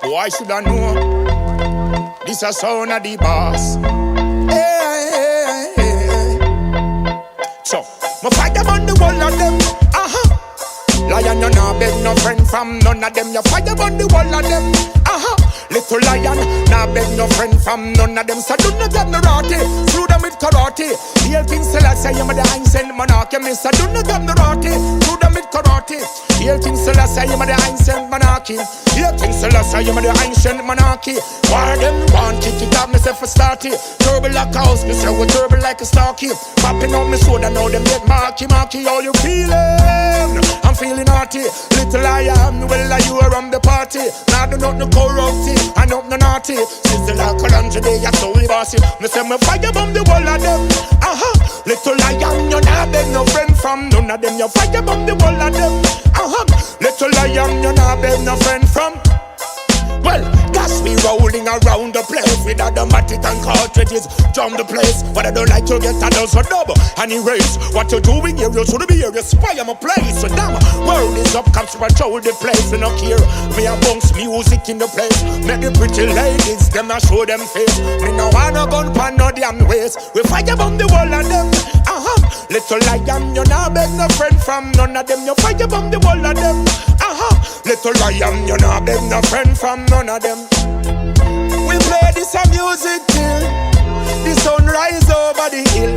Why should I know? This a sound of the boss. Hey. So, my fire on the wall of them. Lion, you nah beg no friend from none of them. You fire on the wall of them. Little lion, nah beg no friend from none of them. So do not get me rotty, through them with karate. Heal things till I say I'm the ancient monarchy. So do not get me rotty, through them with karate. Heal things till I say I'm the ancient monarchy. Heal things till I say I'm the ancient monarchy. Why them want kick it up, myself for starty. Turbo like a house, me say we turbo like a stalky. Popping on me soda, now them get marky. How you feeling? I'm feeling naughty. Little lion, well you around the party. Now do not no corrupt. I know no naughty. Since the lack of today, you're so bossy. Me say me fire bomb the wall of them. Little lion, you not beg no friend from none of them. You fire bomb the wall of them. Little lion, you not beg no friend from. Well, gas me rolling around the place with automatic and cartridges. Drum the place, but I don't like to get a dozen double and erase. What you doing here, you should be here, you spy on my place. So damn, world is up, cops patrol the place. We don't care, me a bounce music in the place. Make the pretty ladies, them a show them face. Me no wanna gun pan no damn ways. We fire bomb the wall of them. Little lion, you not beg no friend from none of them. You fire bomb the wall of them. Little lion, you not beg no friend from none of them. We play this a music till the sun rise over the hill.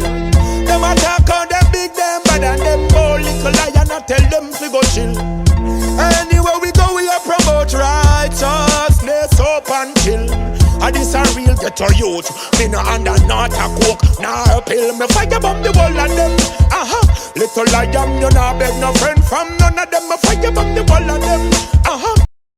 Them attack on them big, them bad and them bold. Little lion, I tell them to go chill. Anywhere we go, we a promote righteousness up and chill. And this a real ghetto youth. Me no under not a coke, nah a pill. Me fire bomb the wall of them. Little lion, you nah beg no friend from none of them. Me fire bomb the wall of them.